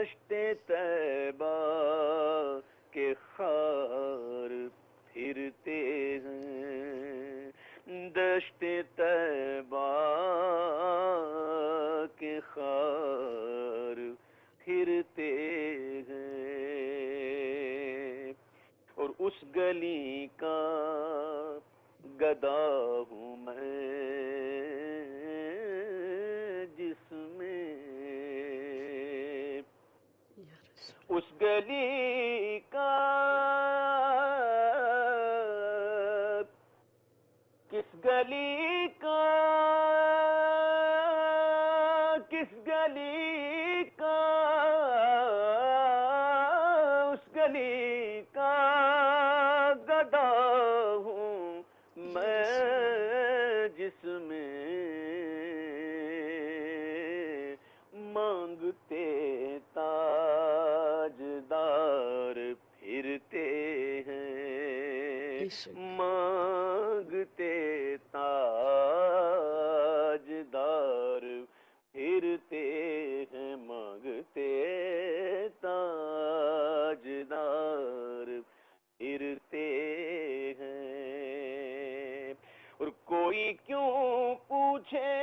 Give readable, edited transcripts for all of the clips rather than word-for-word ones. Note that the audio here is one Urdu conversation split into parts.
دشت طیبہ کے خار پھرتے ہیں، دشت طیبہ کے خار پھرتے ہیں، اور اس گلی کا گدا ہوں میں جس میں اس گلی کا کس گلی کا کس گلی کا اس گلی کا گدا ہوں میں جس میں مانگتے تاجدار پھرتے ہیں، مانگتے تاجدار پھرتے ہیں، مانگتے تاجدار پھرتے ہیں، اور کوئی کیوں پوچھے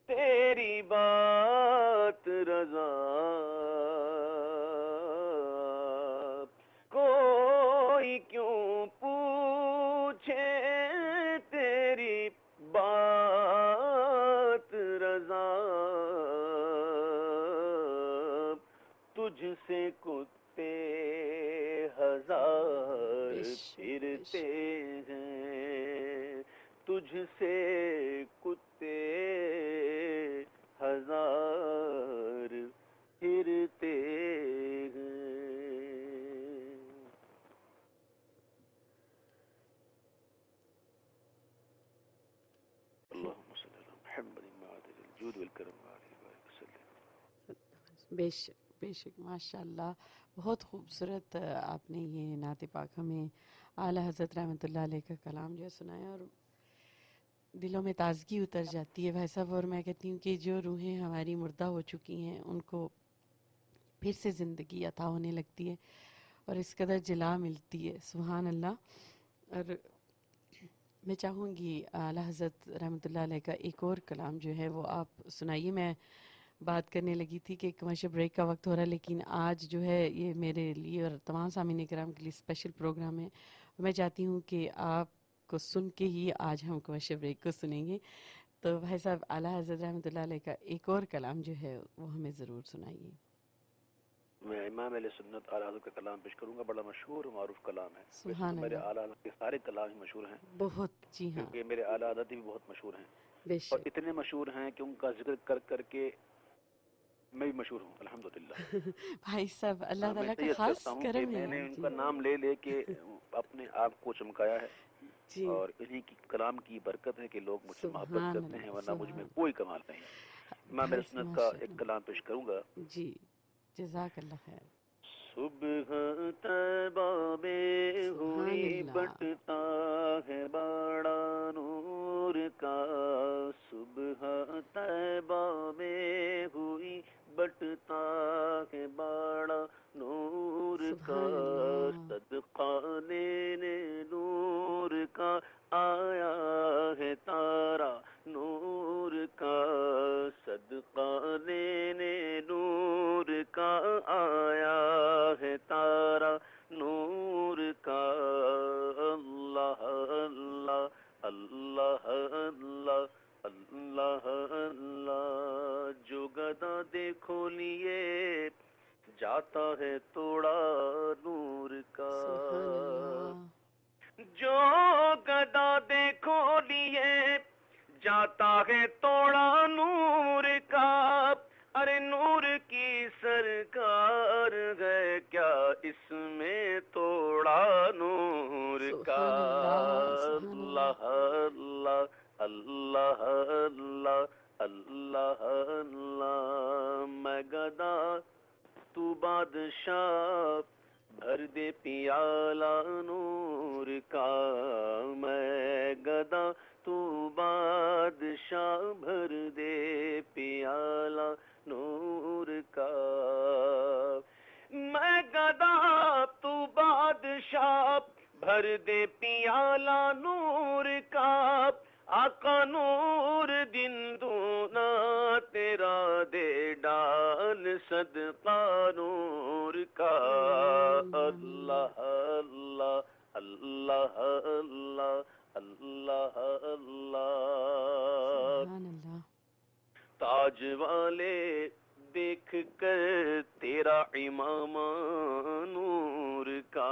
تیری بات رضا، کوئی کیوں پوچھے تیری بات رضا، تجھ سے کتے ہزار پھرتے ہیں، تجھ سے کتے ہزار پھرتے ہیں۔ اللہم صلی علی محمد معدن الجود والکرم وعلیہ وآلہ وسلم۔ بے شک بے شک، ماشاء اللہ، بہت خوبصورت آپ نے یہ نعت پاک ہمیں اعلیٰ حضرت رحمۃ اللہ علیہ کا کلام جو ہے سنایا، اور دلوں میں تازگی اتر جاتی ہے بھائی صاحب، اور میں کہتی ہوں کہ جو روحیں ہماری مردہ ہو چکی ہیں ان کو پھر سے زندگی عطا ہونے لگتی ہے اور اس قدر جلا ملتی ہے، سبحان اللہ۔ اور میں چاہوں گی اعلیٰ حضرت رحمۃ اللہ علیہ کا ایک اور کلام جو ہے وہ آپ سنائیے۔ میں بات کرنے لگی تھی کہ کمرشل بریک کا وقت ہو رہا ہے، لیکن آج جو ہے یہ میرے لیے اور تمام سامعین کرام کے لیے اسپیشل پروگرام ہے، میں چاہتی ہوں کہ آپ کو سن کے ہی آج ہم کمرشل بریک کو سنیں گے۔ تو بھائی صاحب اعلیٰ حضرت رحمۃ اللہ علیہ کا ایک اور کلام جو ہے وہ ہمیں ضرور سنائیے۔ میں امام علیہ سنت اعلیٰ حضرت کا کلام پیش کروں گا، بڑا مشہور و معروف کلام ہے۔ ویسے سبحان تو میرے اللہ، اعلیٰ حضرت کے سارے کلام ہی مشہور ہیں، بہت، جی ہاں، کیونکہ میرے اعلیٰ حضرت بھی بہت مشہور ہیں، بے اور شک۔ اتنے مشہور ہیں کہ ان کا ذکر کر کر کے میں بھی مشہور ہوں الحمدللہ۔ بھائی صاحب اللہ میں تعالیٰ کا طیت خاص کرتا ہوں کہ کرم میں ہے، نے ان جی کا نام لے لے کے اپنے آپ کو چمکایا ہے، جی، اور انہی کی کلام کی برکت ہے کہ لوگ مجھ سے محبت سبحان کرتے اللہ، ہیں، ورنہ مجھ میں سبحان کوئی کمال نہیں۔ امام بھائی علیہ سنت کا ماشاء ایک اللہ، کلام پیش کروں گا۔ جی جزاک اللہ خیر، صبح طیبہ میں سبحان ہوئی اللہ، بٹتا ہے بڑا نور کا، صبح طیبہ میں ہوئی بٹتا ہے بڑا نور کا، سبحان اللہ، صدقہ لینے نور کا آیا ہے تارا نور کا، صدقہ لینے نور کا آیا ہے تارا نور کا، اللہ اللہ اللہ اللہ اللہ اللہ، جو گدا دیکھو لیے جاتا ہے توڑا نور کا، سبحان اللہ، جو گدا دیکھو لیے جاتا ہے توڑا نور کا، ارے نور کی سرکار ہے کیا اس میں توڑا نور کا، سبحان اللہ، سبحان اللہ، اللہ اللہ اللہ اللہ اللہ اللہ، میں گدا تو بادشاہ بھر دے پیالہ نور کا، میں گدا تو بادشاہ بھر دے پیالہ نور کا، کر دے پیالہ نور کا آقا نور دن دونا تیرا دے ڈال صدقہ نور کا اللہ اللہ اللہ اللہ اللہ اللہ سبحان اللہ تاج والے دیکھ کر تیرا امامہ نور کا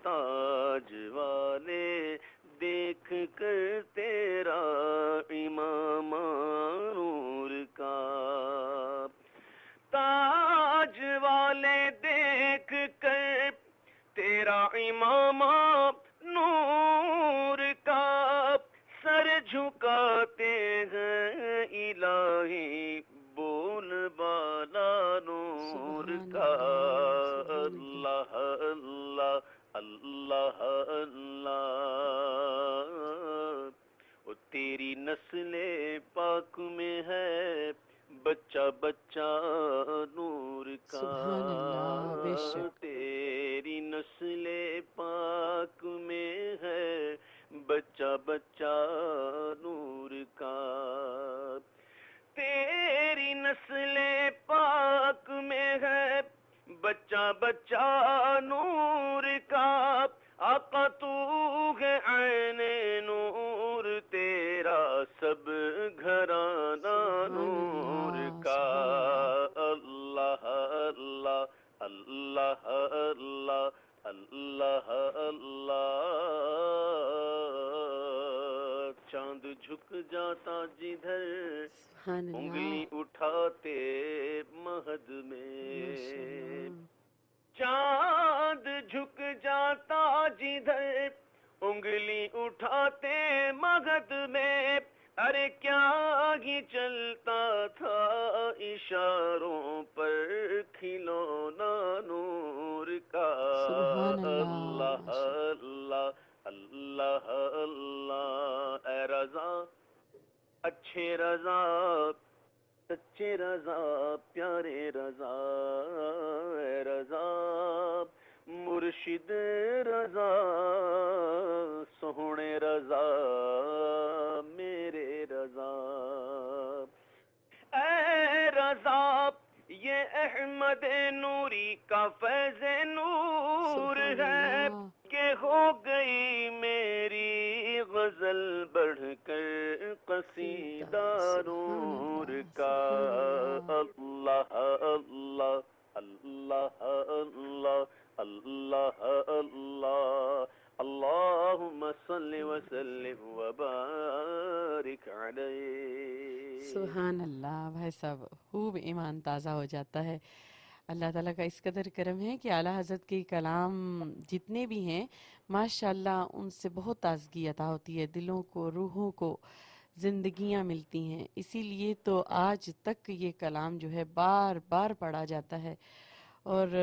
تاج والے دیکھ کر تیرا امامہ نور کا تاج والے دیکھ کر تیرا امامہ نور کا سر جھکاتے ہیں الہی بول بالا نور کا اللہ اللہ اللہ اللہ وہ تیری نسل پاک میں ہے بچہ بچہ نور کا سبحان اللہ بے شک تیری نسل پاک میں ہے بچہ بچہ نور کا تیری نسل پاک میں ہے بچہ بچہ نور کا آقا تو ہے عین نور تیرا سب گھرانہ نور کا اللہ اللہ اللہ اللہ اللہ اللہ چاند جھک جاتا جدھر سبحان اللہ انگلی اٹھاتے مہد میں چاند جھک جاتا جدھر انگلی اٹھاتے مگد میں ارے کیا ہی چلتا تھا اشاروں پر کھلونا نور کا سبحان اللہ اللہ اللہ اللہ اللہ اے رضا اچھے رضا سچے رضا پیارے رضا اے رضا مرشد رضا سوہنے رضا میرے رضا اے رضا یہ احمد نوری کا فیض نور ہے کہ ہو گئی میری غزل بڑھ کر قصیدہ نور کا اللہ اللہ اللہ اللہ اللہ اللہ اللہم صلی وسلم وبارک علیہ سبحان اللہ بھائی صاحب خوب ایمان تازہ ہو جاتا ہے اللہ تعالیٰ کا اس قدر کرم ہے کہ اعلیٰ حضرت کے کلام جتنے بھی ہیں ماشاءاللہ ان سے بہت تازگی عطا ہوتی ہے دلوں کو روحوں کو زندگیاں ملتی ہیں اسی لیے تو آج تک یہ کلام جو ہے بار بار پڑھا جاتا ہے اور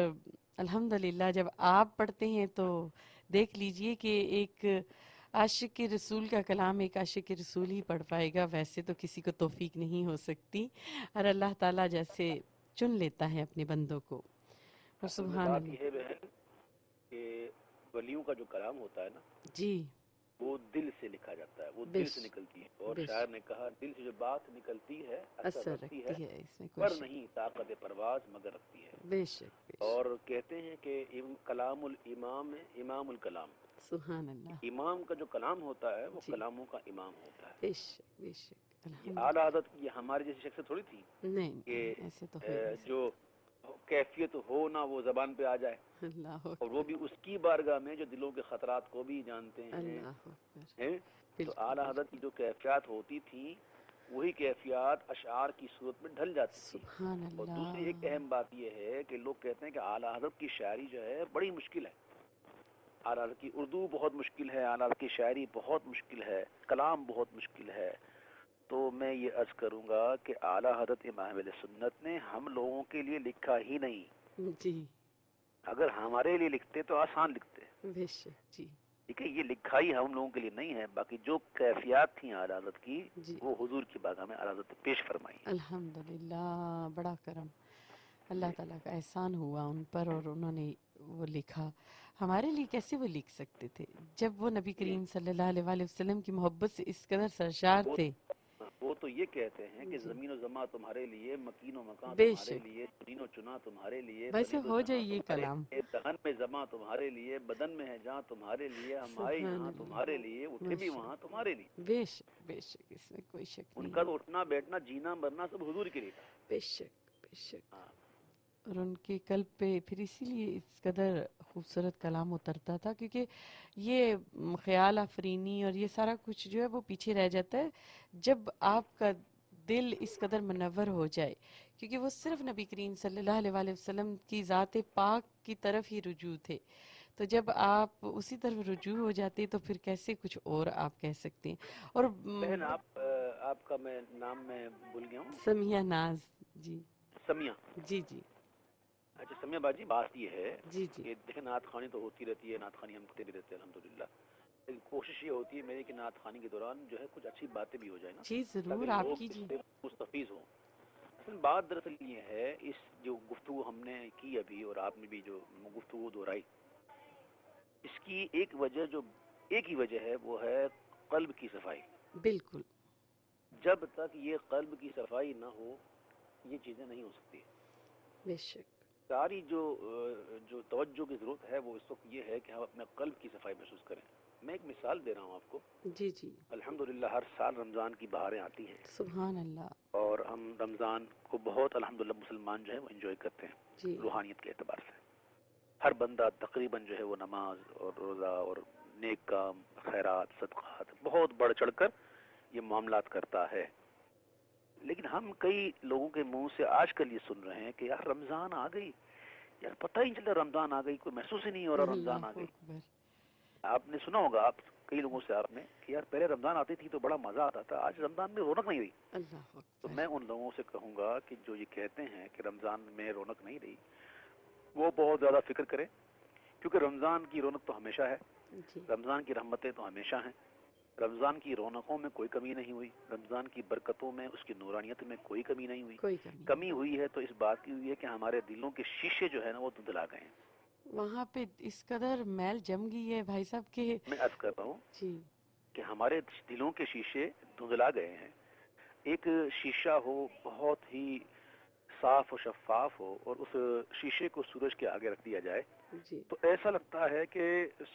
الحمدللہ جب آپ پڑھتے ہیں تو دیکھ لیجئے کہ ایک عاشق رسول کا کلام ایک عاشق رسول ہی پڑھ پائے گا ویسے تو کسی کو توفیق نہیں ہو سکتی اور اللہ تعالیٰ جیسے چن لیتا ہے اپنے بندوں کو اور سبحان بات اللہ یہ ہے بہن کہ ولیوں کا جو کلام ہوتا ہے نا جی وہ دل سے لکھا جاتا ہے وہ بے دل سے نکلتی ہے اور بے شاعر نے کہا دل سے جو بات نکلتی ہے اثر اثر رکھتی ہے اس میں کوئی پر شک نہیں طاقت پرواز مگر رکھتی ہے بے شک اور کہتے ہیں کہ کلام الامام امام الکلام سبحان اللہ امام کا جو کلام ہوتا ہے وہ جی کلاموں کا امام ہوتا ہے بے شک یہ الحمد اعلیٰ حضرت یہ ہماری جیسی شخص تھوڑی تھی نہیں کہ ایسے تو ہے نہیں جو کیفیت ہو نہ وہ زبان پہ آ جائے اللہ اور وہ بھی اس کی بارگاہ میں جو دلوں کے خطرات کو بھی جانتے ہیں اللہ اکبر ہیں تو اعلیٰ حضرت کی جو کیفیات ہوتی تھی وہی کیفیات اشعار کی صورت میں ڈھل جاتی تھی سبحان اور دوسری اللہ ایک اہم بات یہ ہے کہ لوگ کہتے ہیں کہ اعلیٰ حضرت کی شاعری جو ہے بڑی مشکل ہے اعلیٰ حضرت کی اردو بہت مشکل ہے اعلیٰ حضرت کی شاعری بہت مشکل ہے کلام بہت مشکل ہے تو میں یہ عرض کروں گا کہ اعلیٰ حضرت امام اہل سنت نے ہم لوگوں کے لیے لکھا ہی نہیں جی اگر ہمارے لیے لکھتے تو آسان لکھتے بے شک جی ٹھیک ہے یہ لکھائی ہم لوگوں کے لیے نہیں ہے باقی جو کیفیات تھیں اعلیٰ حضرت کی جی وہ حضور کی بارگاہ میں اعلیٰ حضرت نے پیش فرمائی الحمدللہ بڑا کرم اللہ تعالیٰ کا احسان ہوا ان پر اور انہوں نے وہ لکھا، ہمارے لیے کیسے وہ لکھ سکتے تھے جب وہ نبی جی کریم صلی اللہ علیہ وآلہ وسلم کی محبت سے اس قدر سرشار وہ تھے؟ وہ تو یہ کہتے ہیں کہ جی زمین و زماں تمہارے لیے، مکین و مکاں بے تمہارے شک، لیے، چنین و چنا تمہارے لیے، ویسے بنید و ہو جائے جہاں یہ تمہارے کلام. لیے، دہن میں زماں تمہارے لیے، بدن میں ہے جہاں تمہارے لیے، ہمارے سبحان یہاں تمہارے اللہ، لیے، اٹھے بھی ماشاء وہاں اللہ، تمہارے لیے. بے شک بے شک، اس میں کوئی شک ان نہیں کا ہے. تو اٹھنا بیٹھنا جینا مرنا سب حضور کے لیے تھا. بے شک بے شک. ہاں اور ان کے قلب پہ پھر اسی لیے اس قدر خوبصورت کلام اترتا تھا، کیونکہ یہ خیال آفرینی اور یہ سارا کچھ جو ہے وہ پیچھے رہ جاتا ہے جب آپ کا دل اس قدر منور ہو جائے، کیونکہ وہ صرف نبی کریم صلی اللہ علیہ وآلہ وسلم کی ذات پاک کی طرف ہی رجوع تھے. تو جب آپ اسی طرف رجوع ہو جاتے تو پھر کیسے کچھ اور آپ کہہ سکتے ہیں. اور بہن آپ کا میں نام میں بھول گیا ہوں. سمیہ ناز. جی سمیہ. جی جی اچھا سمیہ باجی، بات یہ ہے جی جی کہ دیکھیں نعت خوانی تو ہوتی رہتی ہے، نعت خوانی ہم کرتے بھی رہتے ہیں الحمدللہ، لیکن کوشش یہ ہوتی ہے میری کہ نعت خوانی کے دوران جو ہے کچھ اچھی باتیں بھی ہو جائیں نا، جی ضرور تاکہ آپ لوگ اس کیجیے. سے مستفیض ہوں. اصل بات دراصل یہ ہے، اس جو گفتگو ہم نے کی ابھی اور آپ نے بھی جو گفتگو دہرائی، اس کی ایک ہی وجہ ہے، وہ ہے قلب کی صفائی. بالکل. جب تک یہ قلب کی صفائی نہ ہو یہ چیزیں نہیں ہو سکتی. بے شک. ساری جو توجہ کی ضرورت ہے وہ اس وقت یہ ہے کہ ہم اپنے قلب کی صفائی محسوس کریں. میں ایک مثال دے رہا ہوں آپ کو. جی جی الحمدللہ ہر سال رمضان کی بہاریں آتی ہیں سبحان اللہ. اور ہم رمضان کو بہت الحمدللہ مسلمان جو ہے وہ انجوائے کرتے جی ہیں روحانیت کے اعتبار سے. ہر بندہ تقریباً جو ہے وہ نماز اور روزہ اور نیک کام، خیرات، صدقات بہت بڑھ چڑھ کر یہ معاملات کرتا ہے. لیکن ہم کئی لوگوں کے منہ سے آج کل یہ سن رہے ہیں کہ یار رمضان آ گئی، یار پتہ ہی نہیں چلا رمضان آ گئی، کوئی محسوس ہی نہیں ہو رہا رمضان آ اللہ گئی. اکبر. آپ نے سنا ہوگا، آپ کئی لوگوں سے آپ نے کہ یار پہلے رمضان آتی تھی تو بڑا مزہ آتا تھا، آج رمضان میں رونق نہیں رہی. اللہ تو اکبر. میں ان لوگوں سے کہوں گا کہ جو یہ کہتے ہیں کہ رمضان میں رونق نہیں رہی، وہ بہت زیادہ فکر کریں، کیونکہ رمضان کی رونق تو ہمیشہ ہے، جی رمضان کی رحمتیں تو ہمیشہ ہیں، رمضان کی رونقوں میں کوئی کمی نہیں ہوئی، رمضان کی برکتوں میں، اس کی نورانیت میں کوئی کمی نہیں ہوئی. کوئی کمی کمی نہیں. ہوئی ہے تو اس بات کی ہوئی ہے کہ ہمارے دلوں کے شیشے جو ہے نا وہ دھندلا گئے ہیں. وہاں پہ اس قدر میل جم گئی ہے بھائی صاحب کہ میں عرض کر رہا ہوں جی کہ ہمارے دلوں کے شیشے دھندلا گئے ہیں. ایک شیشہ ہو بہت ہی صاف و شفاف ہو اور اس شیشے کو سورج کے آگے رکھ دیا جائے جی تو ایسا لگتا ہے کہ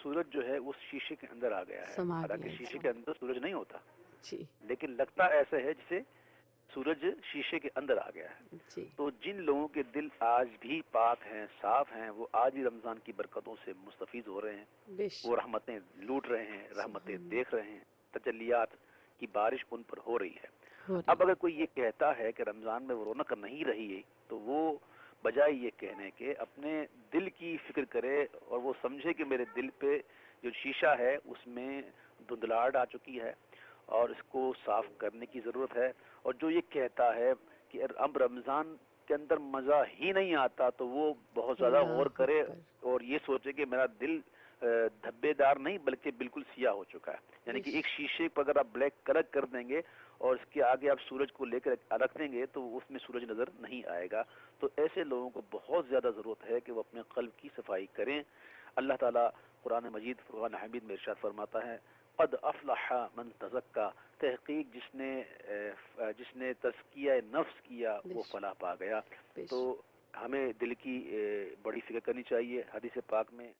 سورج جو ہے اس شیشے کے اندر آ گیا ہے، سما حالانکہ گیا شیشے جی. کے اندر سورج نہیں ہوتا، جی لیکن لگتا ایسا ہے جسے سورج شیشے کے اندر آ گیا ہے. جی تو جن لوگوں کے دل آج بھی پاک ہیں، صاف ہیں، وہ آج بھی رمضان کی برکتوں سے مستفیض ہو رہے ہیں، بے وہ شک. رحمتیں لوٹ رہے ہیں، رحمتیں سبحان دیکھ اللہ. رہے ہیں، تجلیات کی بارش ان پر ہو رہی ہے. ہو اب رہی اگر ہے. کوئی یہ کہتا ہے کہ رمضان میں وہ رونق نہیں رہی ہے تو وہ بجائے یہ کہنے کے اپنے دل کی فکر کرے اور وہ سمجھے کہ میرے دل پہ جو شیشہ ہے اس میں دھندلاہٹ آ چکی ہے اور اس کو صاف کرنے کی ضرورت ہے. اور جو یہ کہتا ہے کہ اب رمضان کے اندر مزہ ہی نہیں آتا تو وہ بہت زیادہ غور اللہ کرے اکبر. اور یہ سوچے کہ میرا دل دھبے دار نہیں بلکہ بالکل سیاہ ہو چکا ہے. یعنی بے کہ ایک شیشے پر اگر آپ بلیک کلر کر دیں گے اور اس کے آگے آپ سورج کو لے کر رکھ دیں گے تو اس میں سورج نظر نہیں آئے گا. تو ایسے لوگوں کو بہت زیادہ ضرورت ہے کہ وہ اپنے قلب کی صفائی کریں. اللہ تعالیٰ قرآن مجید فرقان حمید میں ارشاد فرماتا ہے قد افلح من تزکا، تحقیق جس نے تزکیہ نفس کیا بے وہ شک فلاح پا گیا. بے تو شک. ہمیں دل کی بڑی فکر کرنی چاہیے. حدیث پاک میں